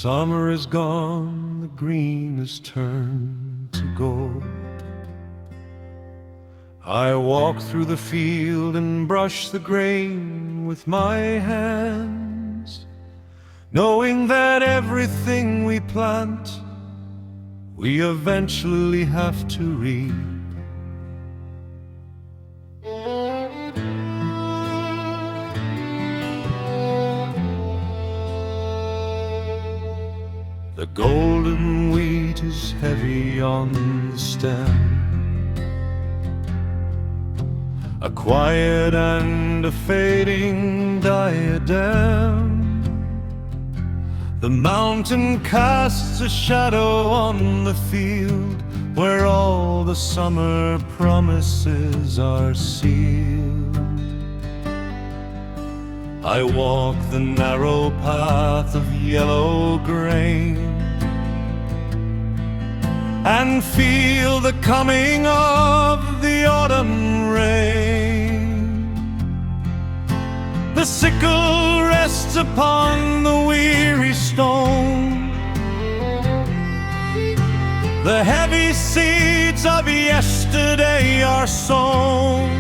Summer is gone, the green has turned to gold. I walk through the field and brush the grain with my hands, knowing that everything we plant, we eventually have to reap. The golden wheat is heavy on the stem, a quiet and a fading diadem. The mountain casts a shadow on the field where all the summer promises are sealed. I walk the narrow path of yellow grain and feel the coming of the autumn rain. The sickle rests upon the weary stone. The heavy seeds of yesterday are sown.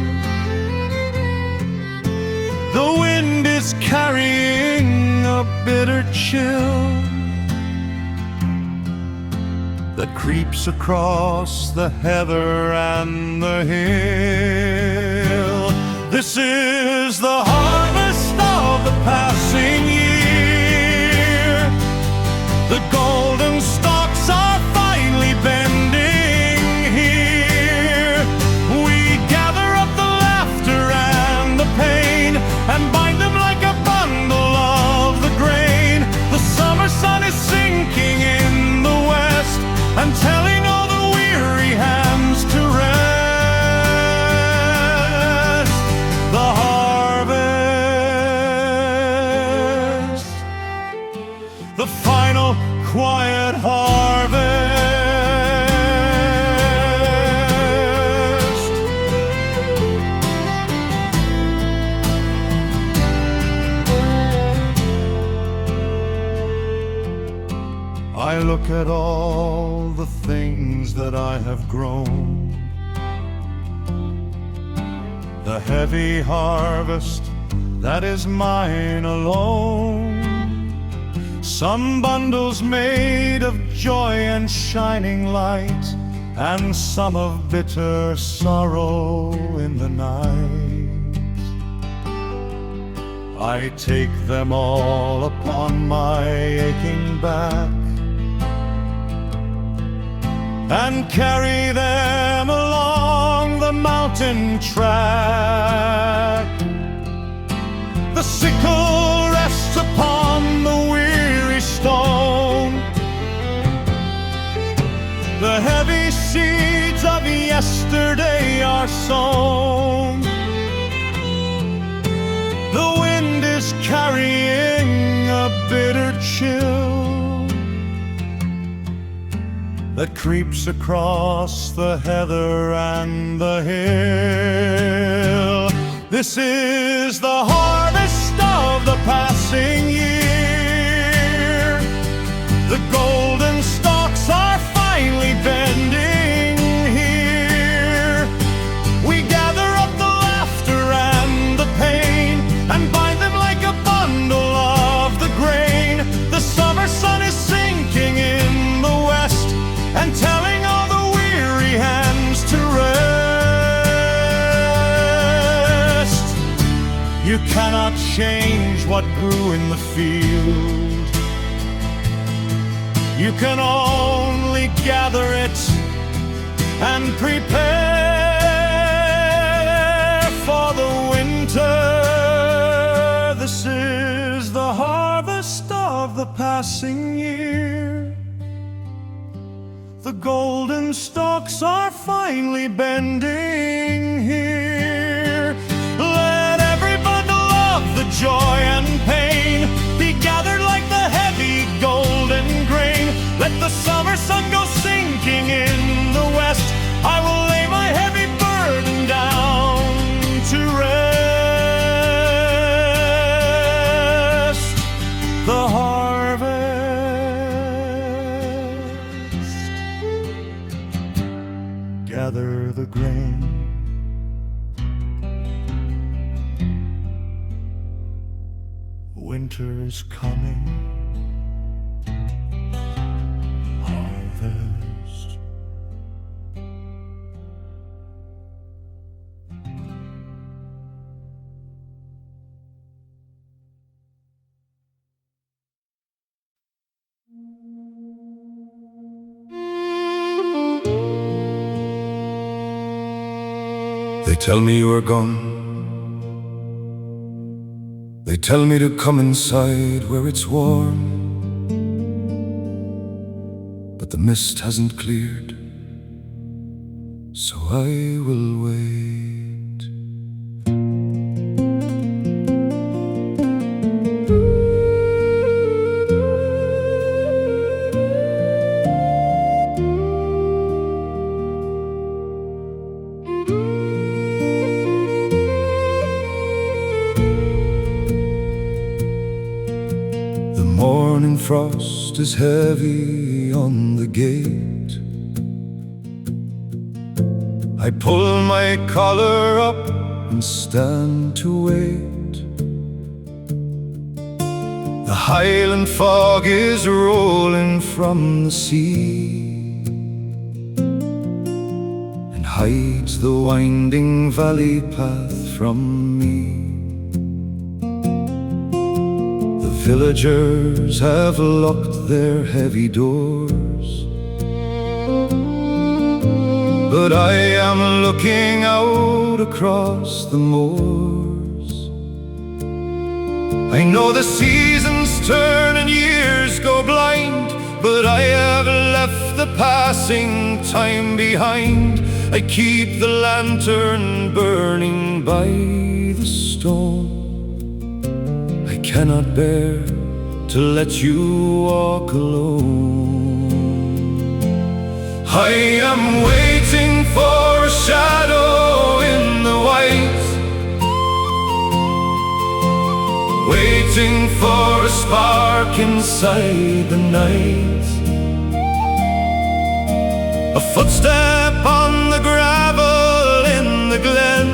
The wind is carrying a bitter chill that creeps across the heather and the hill. This is the harvest of the passing year. The golden stalks are finally bending here. We gather up the laughter and the pain and bind them like a bundle of the grain. The summer sun is sinking in the west and telling all the weary hands to rest. The harvest, the final quiet harvest. I look at all the things that I have grown, the heavy harvest that is mine alone. Some bundles made of joy and shining light, and some of bitter sorrow in the night. I take them all upon my aching back and carry them along the mountain track. The sickle rests upon the weary stone. The heavy seeds of yesterday are sown. The wind is carrying a bitter chill that creeps across the heather and the hill. This is the harvest of the passing year. The golden stalks are finally bending here. We gather up the laughter and the pain and bind them like a bundle of the grain. The summer sun is sinking in the west and telling all the weary hands to rest. You cannot change what grew in the field. You can only gather it and prepare for the winter. This is the harvest of the passing year. The golden stalks are finally bending here. Let every bundle of the joy and pain be gathered like the heavy golden grain. Let the summer sun go sinking in the west. I will lay my heavy burden down to rest. The harvest gather the grain. Winter is coming, harvest. They tell me you are gone. They tell me to come inside where it's warm, but the mist hasn't cleared, so I will wait. Morning frost is heavy on the gate. I pull my collar up and stand to wait. The highland fog is rolling from the sea and hides the winding valley path from me. Villagers have locked their heavy doors, but I am looking out across the moors. I know the seasons turn and years go blind, but I have left the passing time behind. I keep the lantern burning by the stone. I cannot bear to let you walk alone. I am waiting for a shadow in the white, waiting for a spark inside the night, a footstep on the gravel in the glen,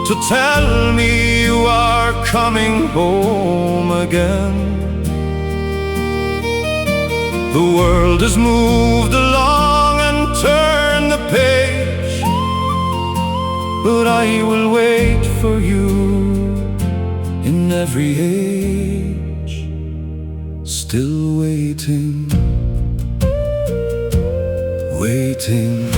to tell me you are coming home again. The world has moved along and turned the page, but I will wait for you in every age, still waiting, waiting.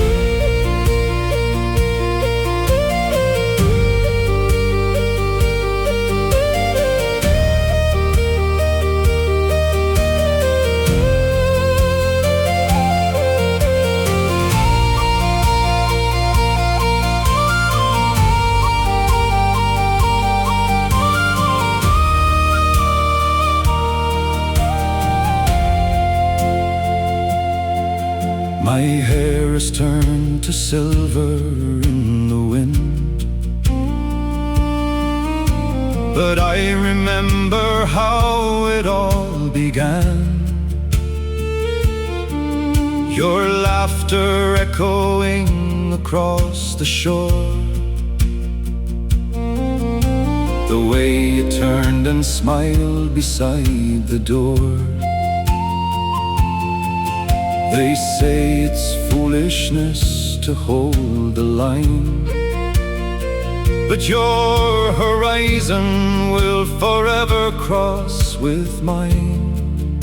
My hair has turned to silver in the wind, but I remember how it all began. Your laughter echoing across the shore, the way you turned and smiled beside the door. They say it's foolishness to hold the line, but your horizon will forever cross with mine.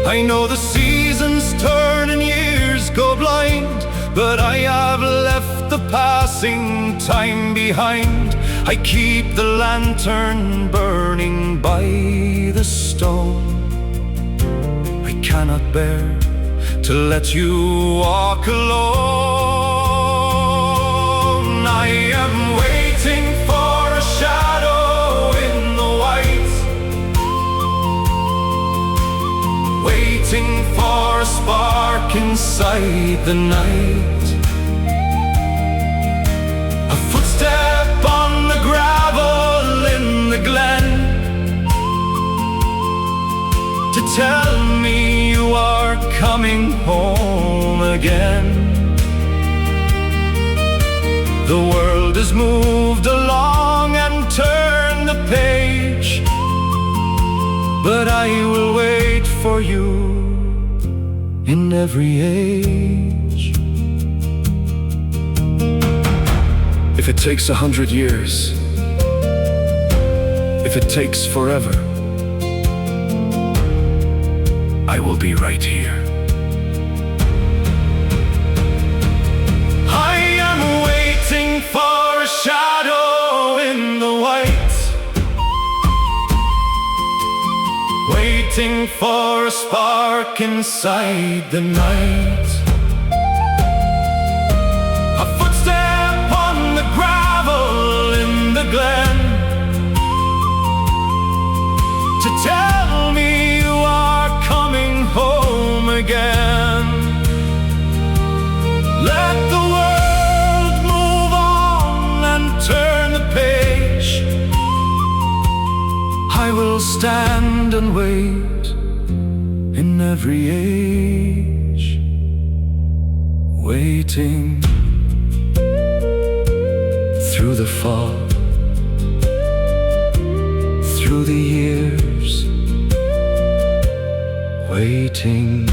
I know the seasons turn and years go blind, but I have left the passing time behind. I keep the lantern burning by the stone. I cannot bear to let you walk alone. I am waiting for a shadow in the white, waiting for a spark inside the night, a footstep on the gravel in the glen, to tell me you are coming home again. The world has moved along and turned the page, but I will wait for you in every age. If it takes 100 years, if it takes forever, I will be right here. I am waiting for a shadow in the white, waiting for a spark inside the night. A footstep on the gravel in the glen to tell me you are coming home again. Let the world move on and turn the page. I will stand and wait in every age, waiting through the fog, through the years, waiting.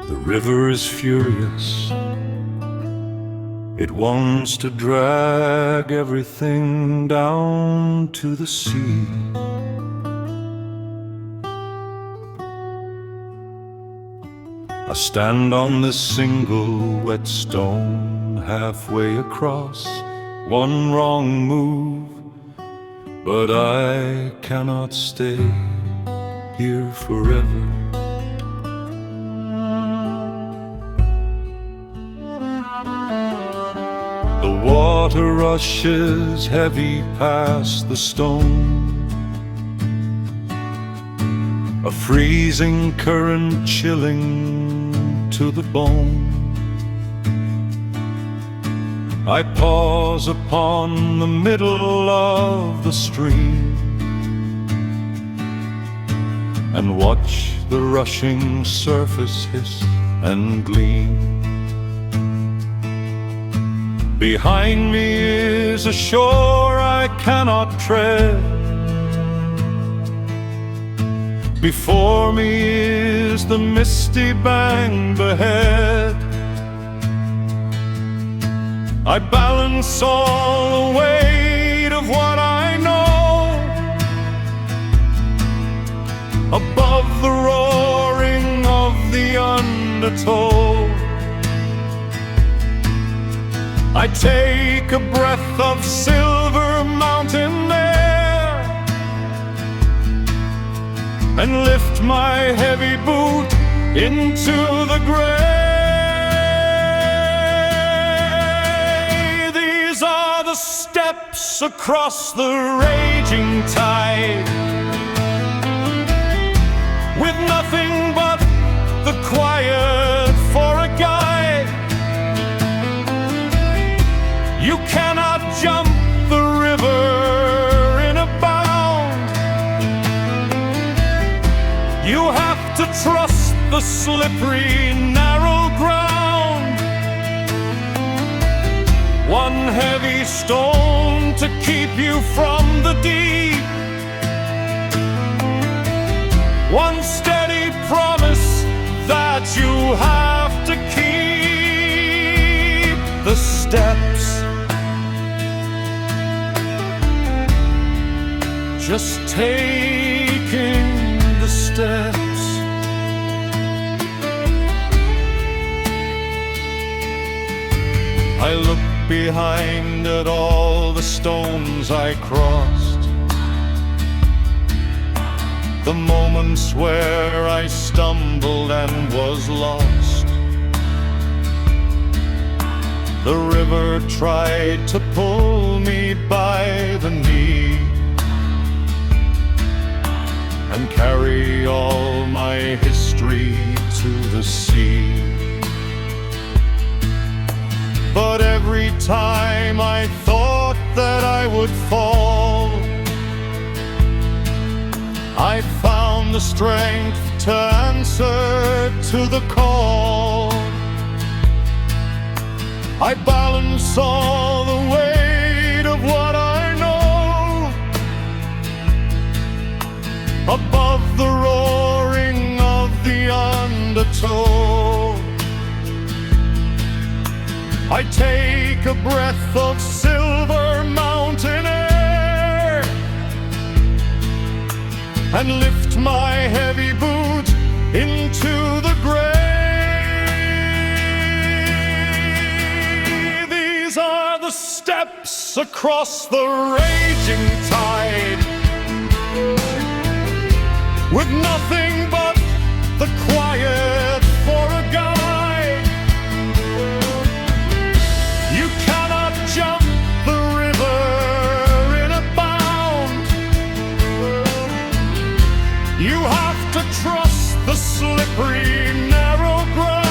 The river is furious. It wants to drag everything down to the sea. I stand on this single wet stone halfway across. One wrong move, but I cannot stay here forever. The water rushes heavy past the stone, a freezing current chilling to the bone. I pause upon the middle of the stream and watch the rushing surface hiss and gleam. Behind me is a shore I cannot tread. Before me is the misty bank ahead. I balance all the weight of what I know above the roaring of the undertow. I take a breath of silver mountain air and lift my heavy boot into the gray. These are the steps across the raging tide, with nothing but the quiet for a guide. You cannot jump the river in a bound. You have to trust the slippery, narrow ground. One heavy stone to keep you from the deep, one steady promise that you have to keep. The steps, just taking the steps. I look behind at all the stones I crossed, the moments where I stumbled and was lost. The river tried to pull me by the knee and carry all my history to the sea. But every time I thought that I would fall, I found the strength to answer to the call. I balance all the weight of what I know above the roaring of the undertow. I take a breath of silver mountain air and lift my heavy boot into the grave. These are the steps across the raging tide, with nothing but the quiet for a guide. You cannot jump the river in a bound. You have to trust the slippery, narrow ground.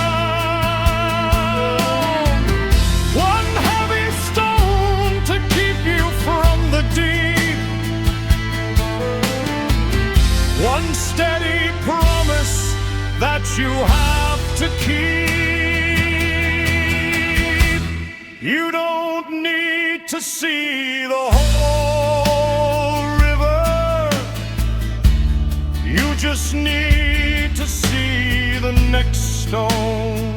One heavy stone to keep you from the deep, one steady promise that you have to keep. You don't need to see the whole river, you just need to see the next stone.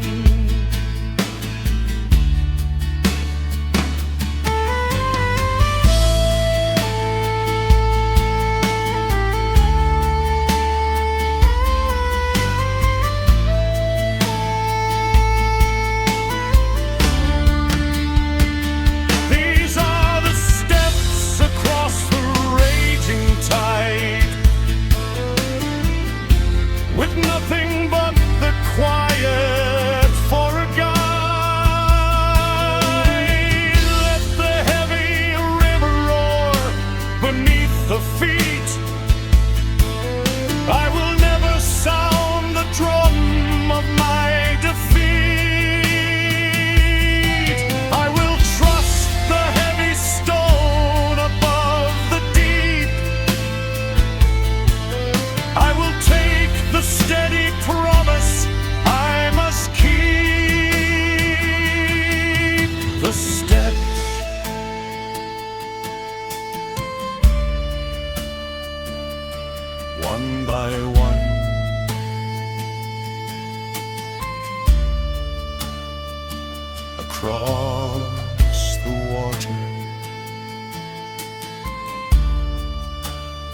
Nothing but the quiet for a guide. Let the heavy river roar beneath the feet. I will never sound the drum of my defeat. I will trust the heavy stone above the deep. I will take the steady promise I must keep. The steps one by one, across the water.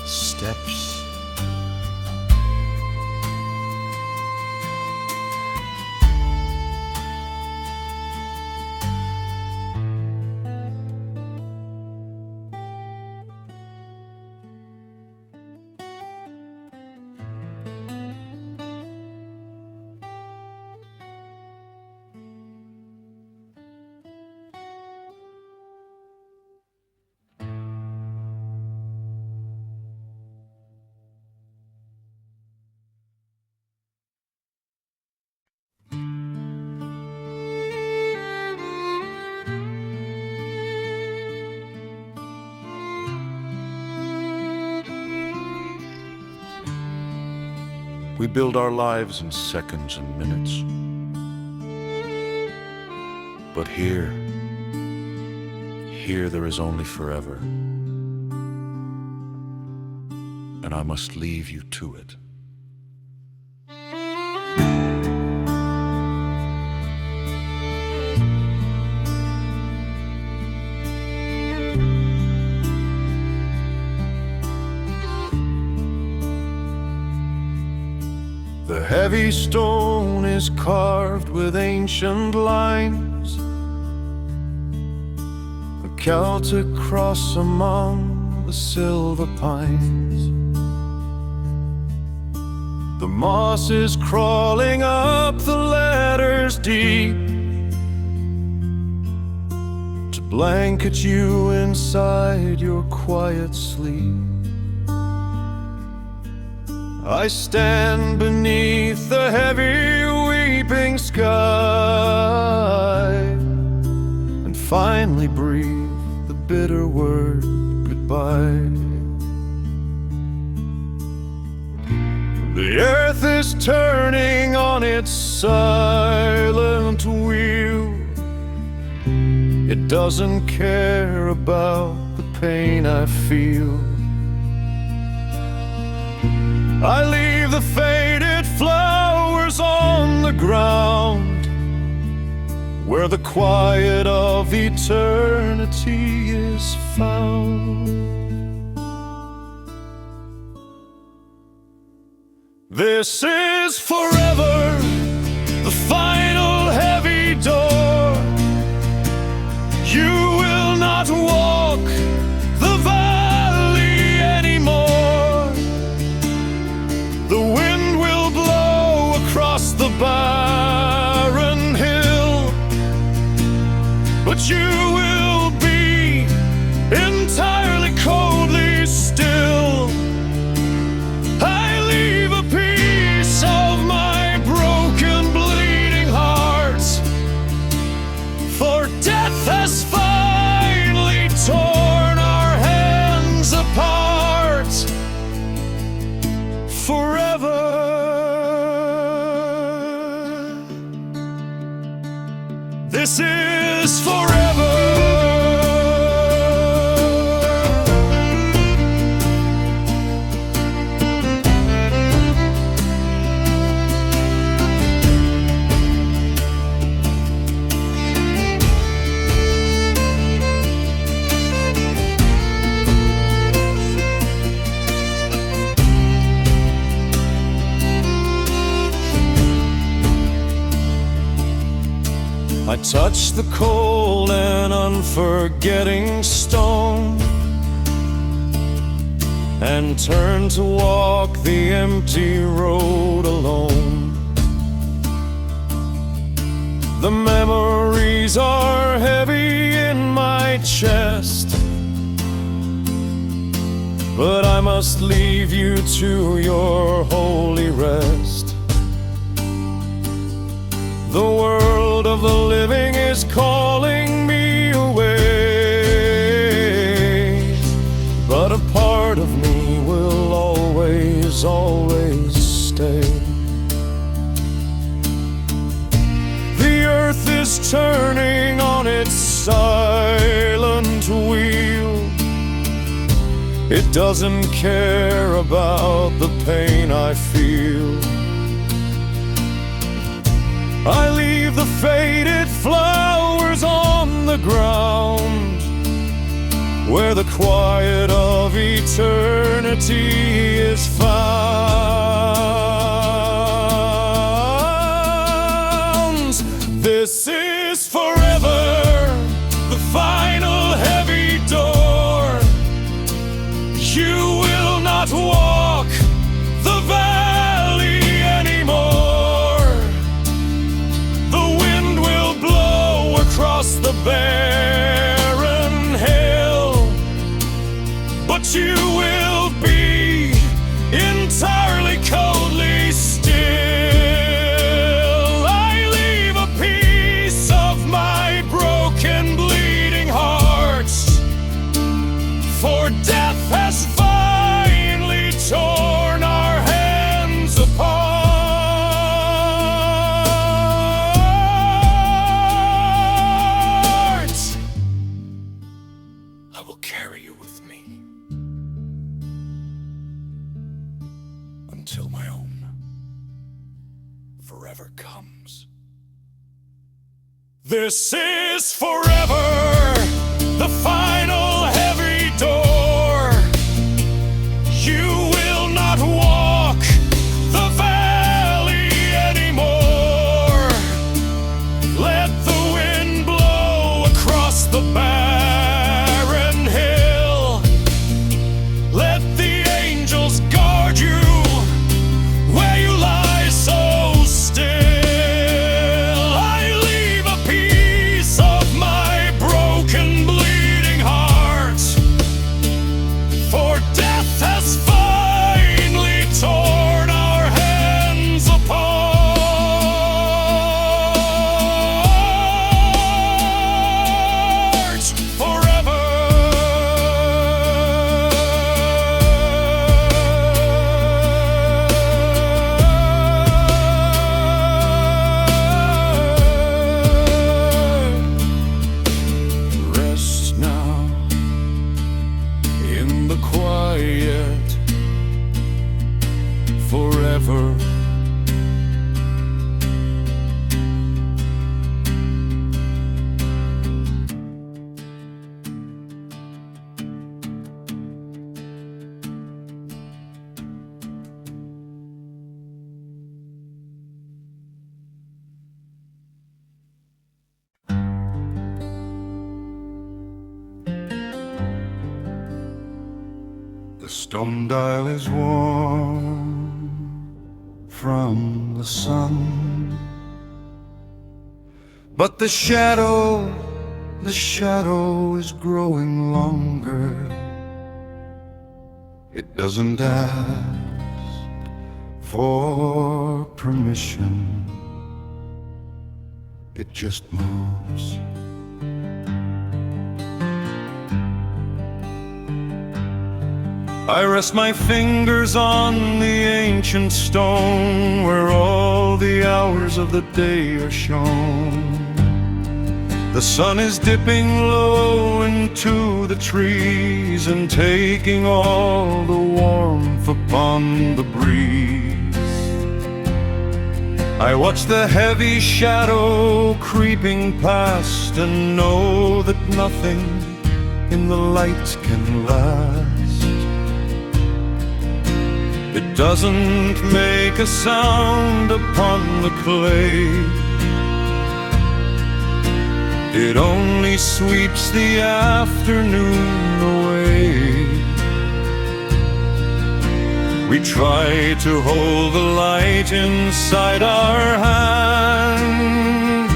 Steps we build our lives in seconds and minutes. But here there is only forever. And I must leave you to it. The heavy stone is carved with ancient lines, Celtic cross among the silver pines. The moss is crawling up the ladders deep to blanket you inside your quiet sleep. I stand beneath the heavy weeping sky and finally breathe the bitter word goodbye. The earth is turning on its silent wheel. It doesn't care about the pain I feel. I leave the faded flowers on the ground where the quiet of eternity is found. This is forever, the final heavy door. You will not walk the valley anymore. The wind will blow across the barren hill, but you will be entirely coldly still. I leave a piece of my broken, bleeding heart, for death has finally torn our hands apart. Forever, this is forever. I touch the cold and unforgetting stone and turn to walk the empty road alone. The memories are heavy in my chest, but I must leave you to your holy rest. The world of the living is calling me away, but a part of me will always, always stay. The earth is turning on its silent wheel. It doesn't care about the pain I feel. I leave the faded flowers on the ground where the quiet of eternity is found. This is forever, the final heavy door. You will not walk the valley anymore. Across the barren hill, but you will be entirely coldly still. I leave a piece of my broken, bleeding heart, for death has finally torn our hands apart. Until my own forever comes. This is forever, the final heavy door. You will not walk the valley anymore. Let the wind blow across the back. stone dial is warm from the sun, but the shadow is growing longer. It doesn't ask for permission, it just moves. I rest my fingers on the ancient stone where all the hours of the day are shown. The sun is dipping low into the trees and taking all the warmth upon the breeze. I watch the heavy shadow creeping past and know that nothing in the light can last. It doesn't make a sound upon the clay, it only sweeps the afternoon away. We try to hold the light inside our hand,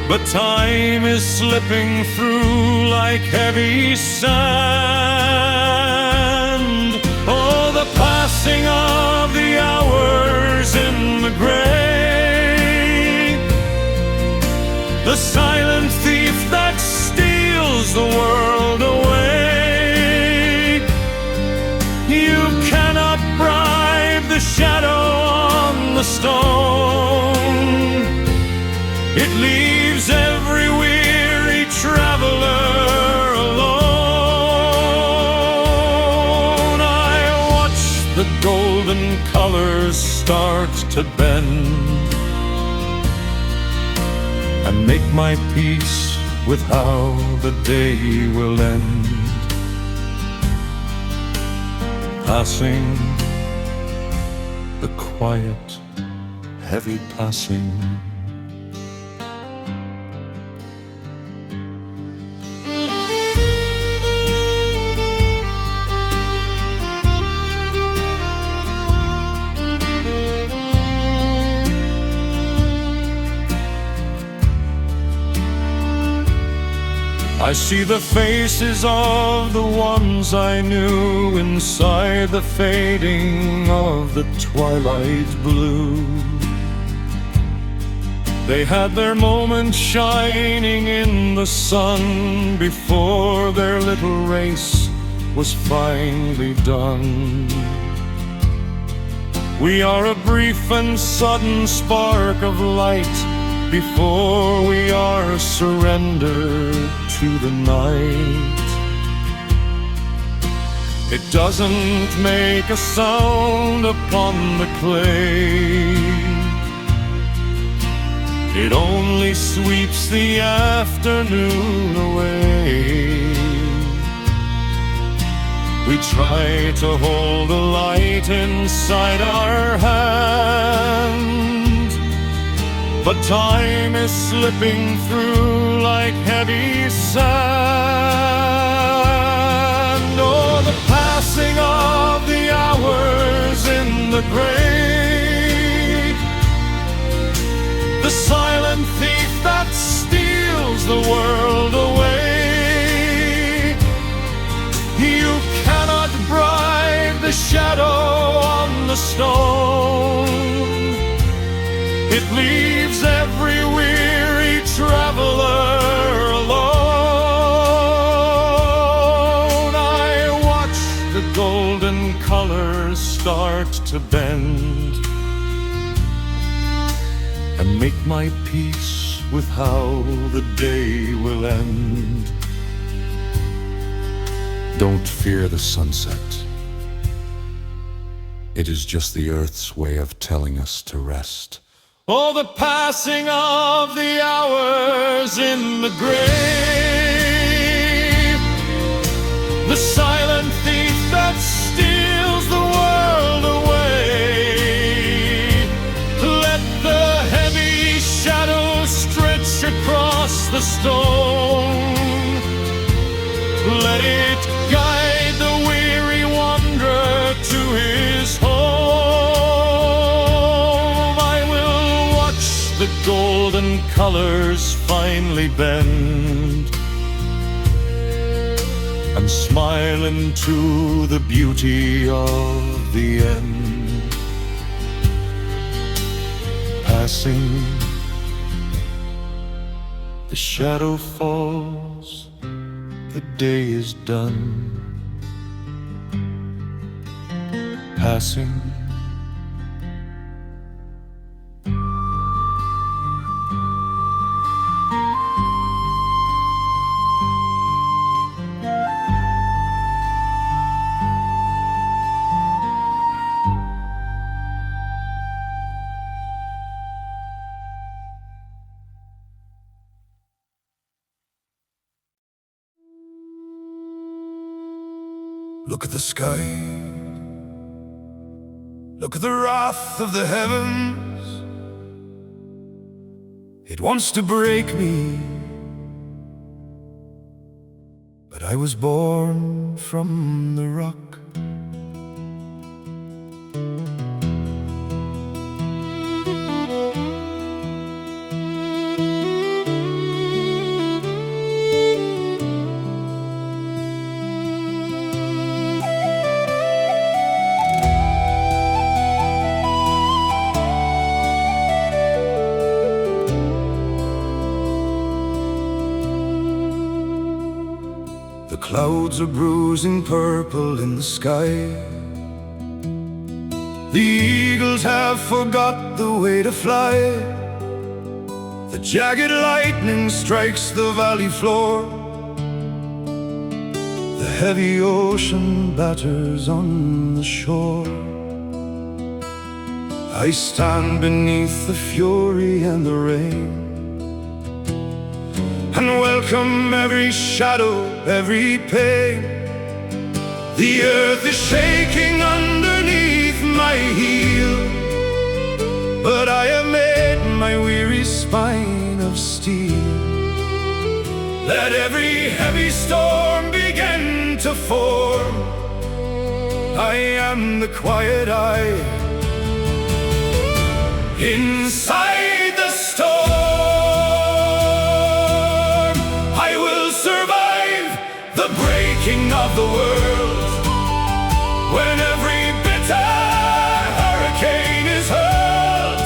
but time is slipping through like heavy sand. Oh, the passing of the hours in the gray, the silent thief that steals the world away. You cannot bribe the shadow on the stone, it leaves every weary traveler alone. I watch the golden colors start to bend and make my peace with how the day will end. Passing, the quiet, heavy passing. I see the faces of the ones I knew inside the fading of the twilight blue. They had their moment shining in the sun before their little race was finally done. We are a brief and sudden spark of light before we are surrendered to the night. It doesn't make a sound upon the clay, it only sweeps the afternoon away. We try to hold the light inside our hand, but time is slipping through like heavy sand. Oh, the passing of the hours in the gray, the silent thief that steals the world away. You cannot bribe the shadow on the stone, it leaves every weary traveler alone. I watch the golden colors start to bend and make my peace with how the day will end. Don't fear the sunset, it is just the earth's way of telling us to rest. Oh, the passing of the hours in the grave, the silent thief that steals the world away. Let the heavy shadow stretch across the stone, let it guide the weary one colors finally bend and smile into the beauty of the end. Passing, the shadow falls, the day is done. Passing, look at the sky, look at the wrath of the heavens. It wants to break me, but I was born from the rock. The clouds are bruising purple in the sky. The eagles have forgot the way to fly. The jagged lightning strikes the valley floor. The heavy ocean batters on the shore. I stand beneath the fury and the rain, and welcome every shadow, every pain. The earth is shaking underneath my heel, but I have made my weary spine of steel. Let every heavy storm begin to form. I am the quiet eye inside the storm. Of the world, when every bitter hurricane is hurled,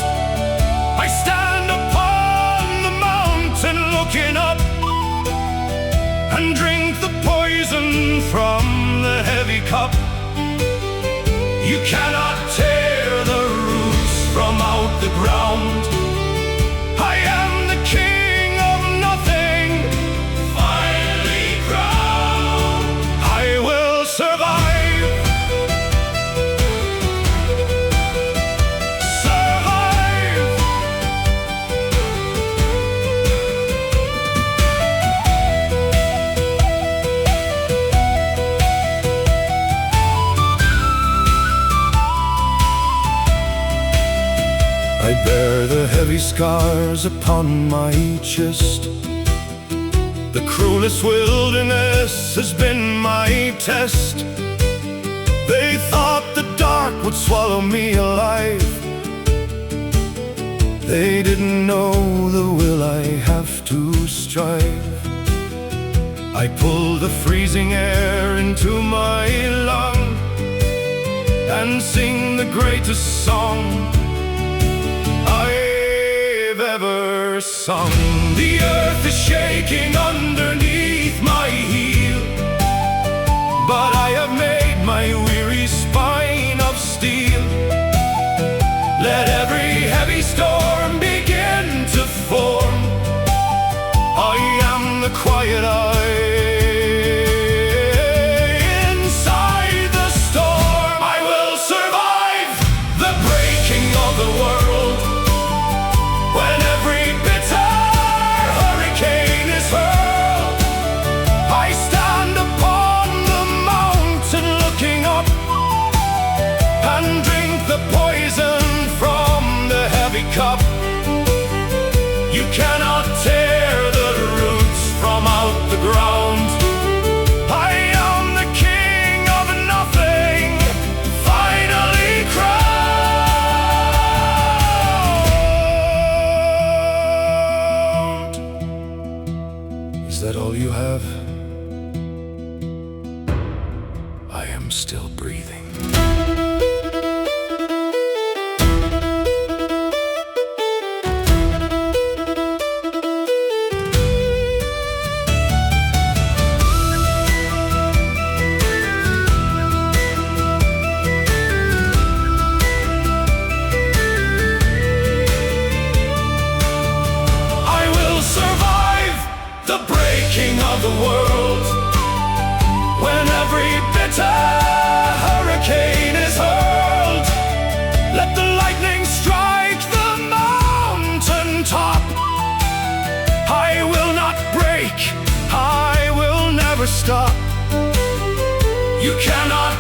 I stand upon the mountain looking up and drink the poison from the heavy cup. You cannot tear the roots from out the ground. I am the king of nothing, finally crowned. I will survive. Survive. I bear the heavy scars upon my chest. The cruelest wilderness has been my test. They thought the dark would swallow me alive. They didn't know the will I have to strive. I pull the freezing air into my lung and sing the greatest song I've ever sung. The earth is shaking underneath my heel, but I have made my weary spine of steel. Let every heavy storm begin to form. I am the quiet eye inside the storm. I will survive the breaking of the world. When every bitter hurricane is hurled, I stand upon the mountain looking up and drink the poison from the heavy cup. You cannot tear the roots from out the ground. Is that all you have? I am still breathing. The breaking of the world, when every bitter hurricane is hurled, let the lightning strike the mountain top. I will not break, I will never stop. You cannot